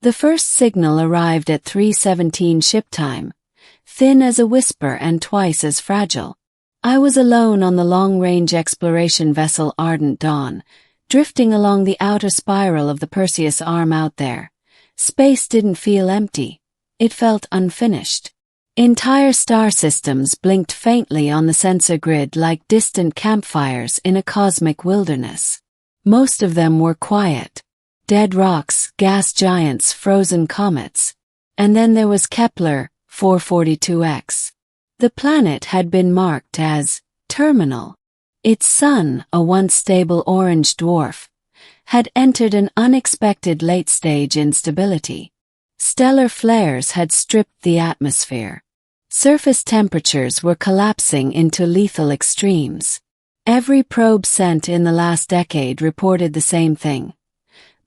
The first signal arrived at 3:17 ship time, thin as a whisper and twice as fragile. I was alone on the long-range exploration vessel Ardent Dawn, drifting along the outer spiral of the Perseus arm out there. Space didn't feel empty. It felt unfinished. Entire star systems blinked faintly on the sensor grid like distant campfires in a cosmic wilderness. Most of them were quiet. Dead rocks, gas giants, frozen comets. And then there was Kepler 442X. The planet had been marked as terminal. Its sun, a once stable orange dwarf, had entered an unexpected late-stage instability. Stellar flares had stripped the atmosphere. Surface temperatures were collapsing into lethal extremes. Every probe sent in the last decade reported the same thing.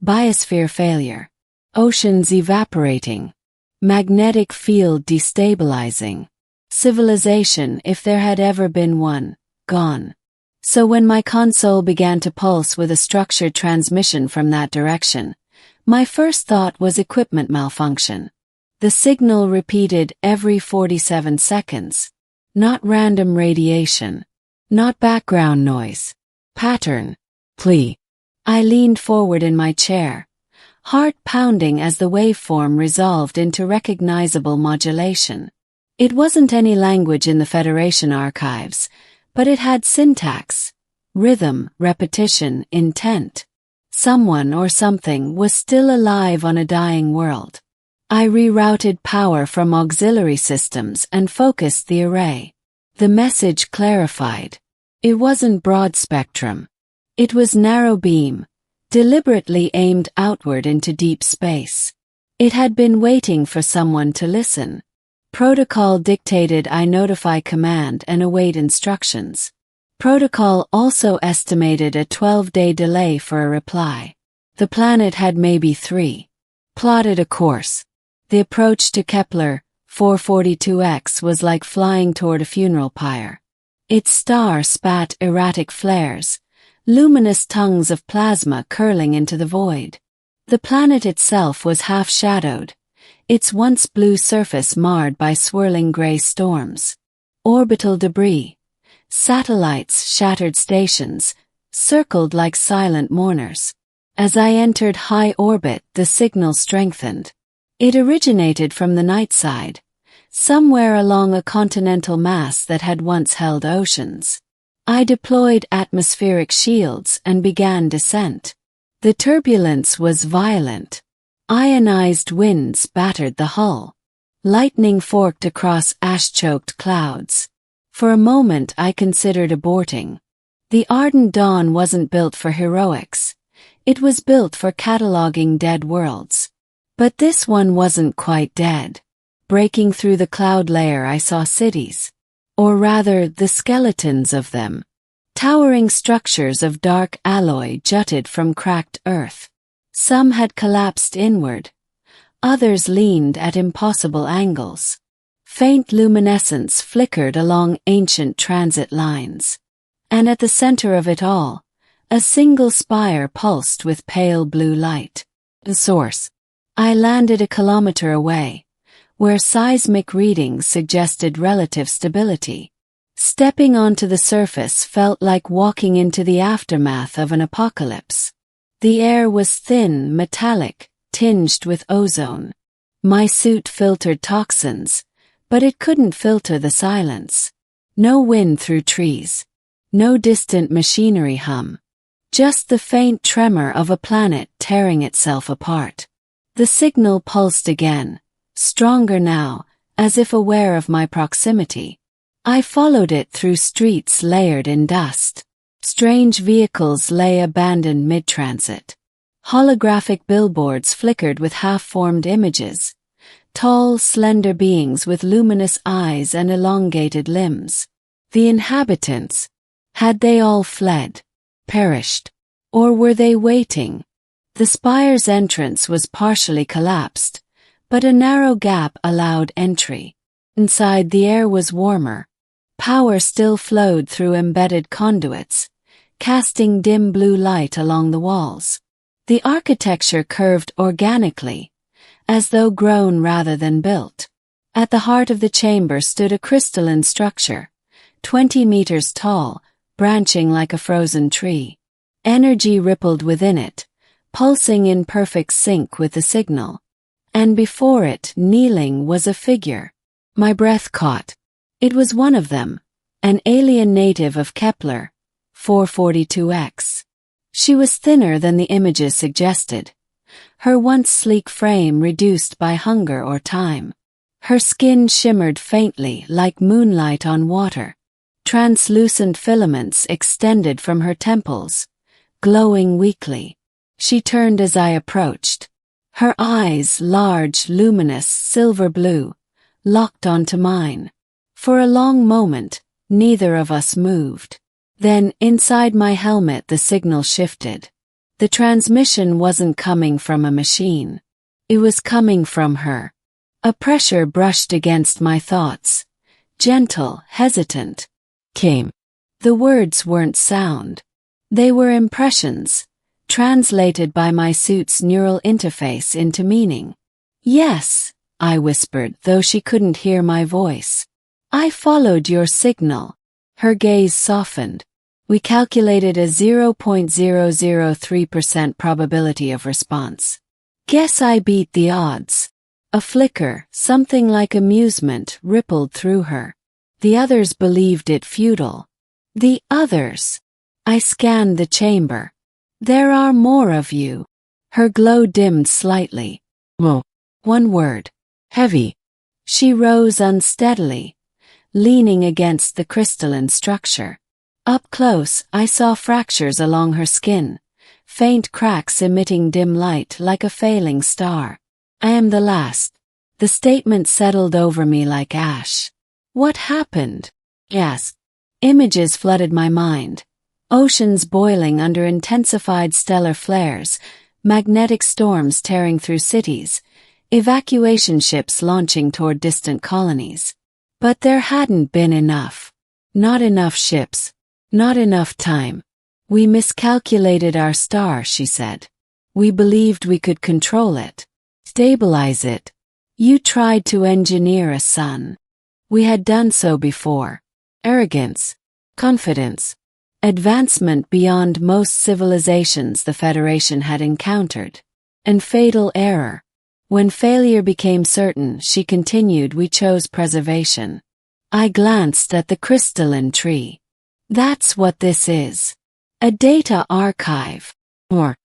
Biosphere failure. Oceans evaporating. Magnetic field destabilizing. Civilization, if there had ever been one, gone. So when my console began to pulse with a structured transmission from that direction, my first thought was equipment malfunction. The signal repeated every 47 seconds. Not random radiation. Not background noise. Pattern. Plea. I leaned forward in my chair, heart pounding as the waveform resolved into recognizable modulation. It wasn't any language in the Federation archives, but it had syntax, rhythm, repetition, intent. Someone or something was still alive on a dying world. I rerouted power from auxiliary systems and focused the array. The message clarified. It wasn't broad spectrum. It was narrow beam, deliberately aimed outward into deep space. It had been waiting for someone to listen. Protocol dictated I notify command and await instructions. Protocol also estimated a 12-day delay for a reply. The planet had maybe 3. Plotted a course. The approach to Kepler 442X was like flying toward a funeral pyre. Its star spat erratic flares, luminous tongues of plasma curling into the void. The planet itself was half-shadowed, its once blue surface marred by swirling gray storms. Orbital debris, satellites, shattered stations, circled like silent mourners. As I entered high orbit, the signal strengthened. It originated from the night side, somewhere along a continental mass that had once held oceans. I deployed atmospheric shields and began descent. The turbulence was violent. Ionized winds battered the hull. Lightning forked across ash-choked clouds. For a moment I considered aborting. The Ardent Dawn wasn't built for heroics. It was built for cataloging dead worlds. But this one wasn't quite dead. Breaking through the cloud layer I saw cities. Or rather, the skeletons of them. Towering structures of dark alloy jutted from cracked earth. Some had collapsed inward. Others leaned at impossible angles. Faint luminescence flickered along ancient transit lines. And at the center of it all, a single spire pulsed with pale blue light. The source. I landed a kilometer away, where seismic readings suggested relative stability. Stepping onto the surface felt like walking into the aftermath of an apocalypse. The air was thin, metallic, tinged with ozone. My suit filtered toxins, but it couldn't filter the silence. No wind through trees. No distant machinery hum. Just the faint tremor of a planet tearing itself apart. The signal pulsed again, stronger now, as if aware of my proximity. I followed it through streets layered in dust. Strange vehicles lay abandoned mid-transit. Holographic billboards flickered with half-formed images. Tall, slender beings with luminous eyes and elongated limbs. The inhabitants. Had they all fled? Perished? Or were they waiting? The spire's entrance was partially collapsed, but a narrow gap allowed entry. Inside, the air was warmer. Power still flowed through embedded conduits, casting dim blue light along the walls. The architecture curved organically, as though grown rather than built. At the heart of the chamber stood a crystalline structure, 20 meters tall, branching like a frozen tree. Energy rippled within it, pulsing in perfect sync with the signal. And before it, kneeling, was a figure. My breath caught. It was one of them, an alien native of Kepler, 442X. She was thinner than the images suggested, her once sleek frame reduced by hunger or time. Her skin shimmered faintly like moonlight on water. Translucent filaments extended from her temples, glowing weakly. She turned as I approached. Her eyes, large, luminous, silver blue, locked onto mine. For a long moment, neither of us moved. Then, inside my helmet, the signal shifted. The transmission wasn't coming from a machine. It was coming from her. A pressure brushed against my thoughts. Gentle, hesitant. Came. The words weren't sound. They were impressions, translated by my suit's neural interface into meaning. Yes, I whispered, though she couldn't hear my voice. I followed your signal. Her gaze softened. We calculated a 0.003% probability of response. Guess I beat the odds. A flicker, something like amusement, rippled through her. The others believed it futile. The others. I scanned the chamber. There are more of you. Her glow dimmed slightly. Whoa. One word. Heavy. She rose unsteadily, leaning against the crystalline structure. Up close, I saw fractures along her skin, faint cracks emitting dim light like a failing star. I am the last. The statement settled over me like ash. What happened? I asked. Images flooded my mind. Oceans boiling under intensified stellar flares, magnetic storms tearing through cities, evacuation ships launching toward distant colonies. But there hadn't been enough. Not enough ships. Not enough time. We miscalculated our star, she said. We believed we could control it. Stabilize it. You tried to engineer a sun. We had done so before. Arrogance. Confidence. Advancement beyond most civilizations the Federation had encountered. And fatal error. When failure became certain, she continued, we chose preservation. I glanced at the crystalline tree. That's what this is. A data archive. Or.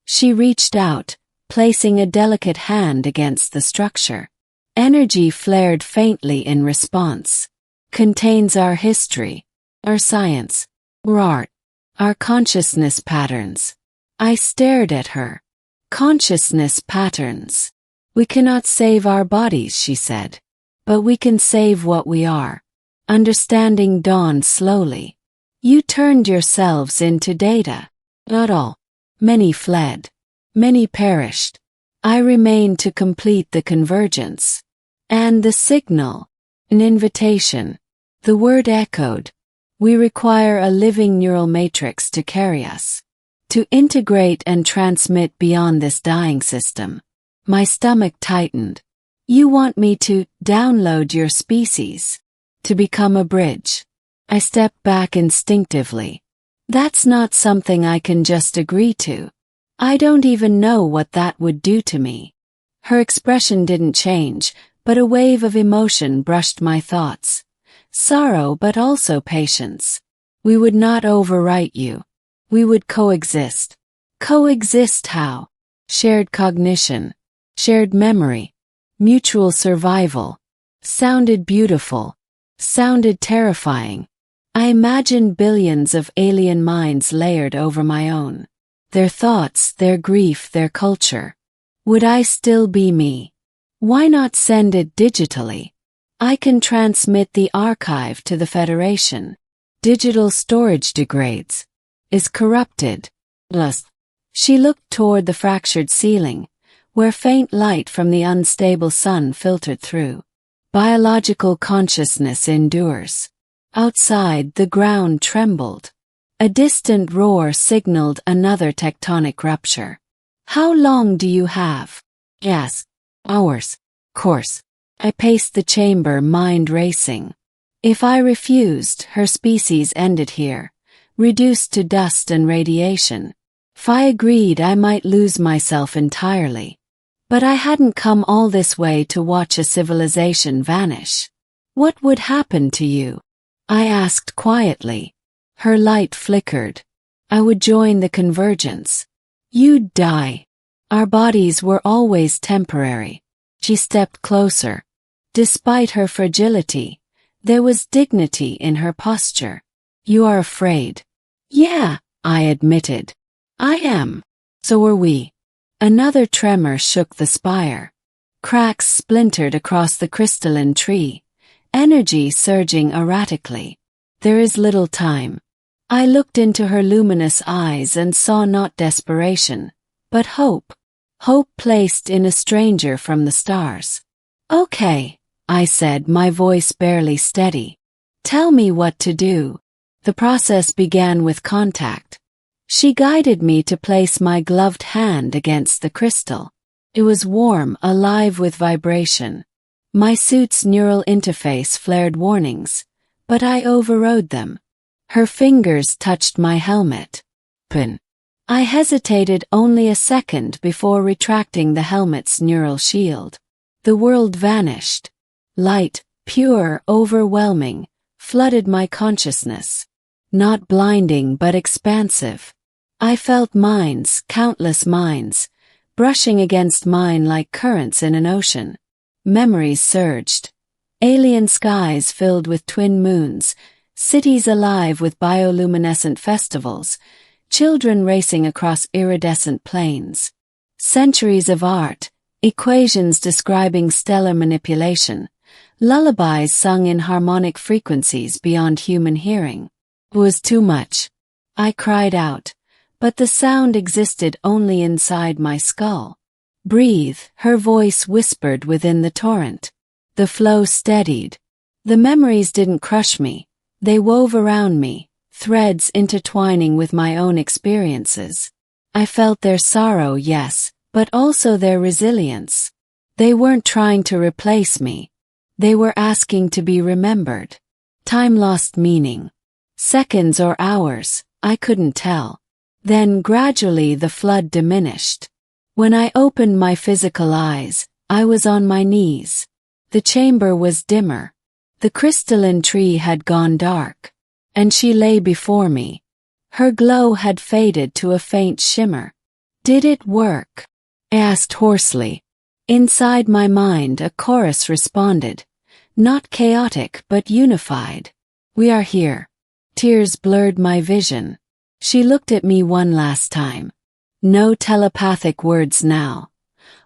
She reached out, placing a delicate hand against the structure. Energy flared faintly in response. Contains our history, our science, our art, our consciousness patterns. I stared at her. Consciousness patterns. We cannot save our bodies, she said. But we can save what we are. Understanding dawned slowly. You turned yourselves into data. Not all. Many fled. Many perished. I remained to complete the convergence. And the signal. An invitation. The word echoed. We require a living neural matrix to carry us. To integrate and transmit beyond this dying system. My stomach tightened. You want me to download your species? To become a bridge? I stepped back instinctively. That's not something I can just agree to. I don't even know what that would do to me. Her expression didn't change, but a wave of emotion brushed my thoughts. Sorrow, but also patience. We would not overwrite you. We would coexist. Coexist how? Shared cognition. Shared memory. Mutual survival. Sounded beautiful. Sounded terrifying. I imagined billions of alien minds layered over my own. Their thoughts, their grief, their culture. Would I still be me? Why not send it digitally? I can transmit the archive to the Federation. Digital storage degrades. Is corrupted. Plus. She looked toward the fractured ceiling, where faint light from the unstable sun filtered through. Biological consciousness endures. Outside, the ground trembled. A distant roar signaled another tectonic rupture. How long do you have? I asked. Hours. Course. I paced the chamber, mind racing. If I refused, her species ended here, reduced to dust and radiation. If I agreed, I might lose myself entirely. But I hadn't come all this way to watch a civilization vanish. What would happen to you? I asked quietly. Her light flickered. I would join the convergence. You'd die. Our bodies were always temporary. She stepped closer. Despite her fragility, there was dignity in her posture. You are afraid. Yeah, I admitted. I am. So are we. Another tremor shook the spire. Cracks splintered across the crystalline tree, energy surging erratically. There is little time. I looked into her luminous eyes and saw not desperation, but hope. Hope placed in a stranger from the stars. Okay, I said, my voice barely steady. Tell me what to do. The process began with contact. She guided me to place my gloved hand against the crystal. It was warm, alive with vibration. My suit's neural interface flared warnings, but I overrode them. Her fingers touched my helmet. Pin. I hesitated only a second before retracting the helmet's neural shield. The world vanished. Light, pure, overwhelming, flooded my consciousness. Not blinding but expansive. I felt minds, countless minds, brushing against mine like currents in an ocean. Memories surged. Alien skies filled with twin moons, cities alive with bioluminescent festivals, children racing across iridescent plains. Centuries of art, equations describing stellar manipulation, lullabies sung in harmonic frequencies beyond human hearing. It was too much. I cried out, but the sound existed only inside my skull. Breathe, her voice whispered within the torrent. The flow steadied. The memories didn't crush me. They wove around me, threads intertwining with my own experiences. I felt their sorrow, yes, but also their resilience. They weren't trying to replace me. They were asking to be remembered. Time lost meaning. Seconds or hours, I couldn't tell. Then gradually the flood diminished. When I opened my physical eyes, I was on my knees. The chamber was dimmer. The crystalline tree had gone dark. And she lay before me. Her glow had faded to a faint shimmer. Did it work? I asked hoarsely. Inside my mind a chorus responded. Not chaotic but unified. We are here. Tears blurred my vision. She looked at me one last time. No telepathic words now.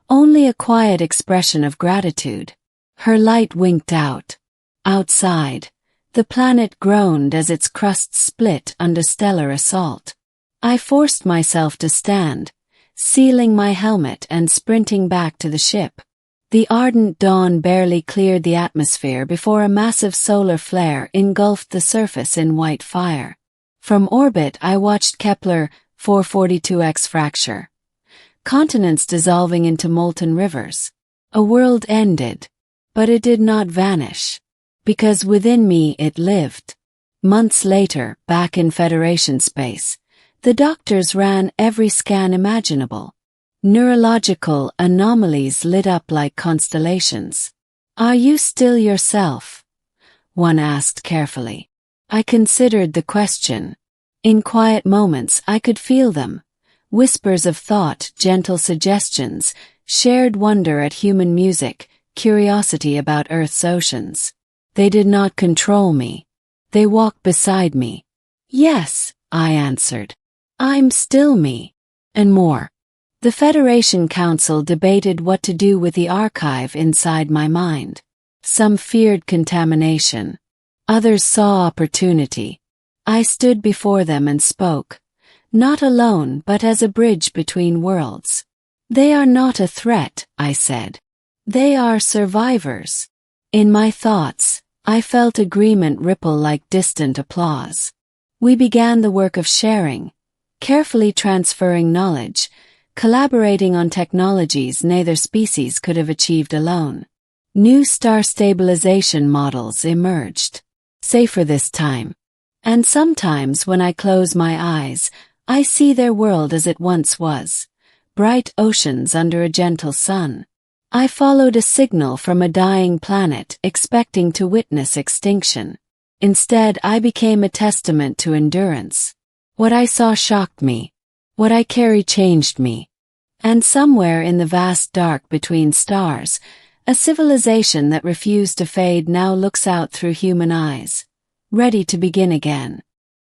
Only a quiet expression of gratitude. Her light winked out. Outside, the planet groaned as its crust split under stellar assault. I forced myself to stand, sealing my helmet and sprinting back to the ship. The ardent dawn barely cleared the atmosphere before a massive solar flare engulfed the surface in white fire. From orbit I watched Kepler 442X fracture. Continents dissolving into molten rivers. A world ended, but it did not vanish. Because within me it lived. Months later, back in Federation space, the doctors ran every scan imaginable. Neurological anomalies lit up like constellations. Are you still yourself? One asked carefully. I considered the question. In quiet moments I could feel them. Whispers of thought, gentle suggestions, shared wonder at human music, curiosity about Earth's oceans. They did not control me. They walked beside me. Yes, I answered. I'm still me. And more. The Federation Council debated what to do with the archive inside my mind. Some feared contamination. Others saw opportunity. I stood before them and spoke. Not alone, but as a bridge between worlds. They are not a threat, I said. They are survivors. In my thoughts, I felt agreement ripple like distant applause. We began the work of sharing, carefully transferring knowledge, collaborating on technologies neither species could have achieved alone. New star stabilization models emerged, safer this time. And sometimes when I close my eyes, I see their world as it once was, bright oceans under a gentle sun. I followed a signal from a dying planet, expecting to witness extinction. Instead, I became a testament to endurance. What I saw shocked me. What I carry changed me. And somewhere in the vast dark between stars, a civilization that refused to fade now looks out through human eyes, ready to begin again.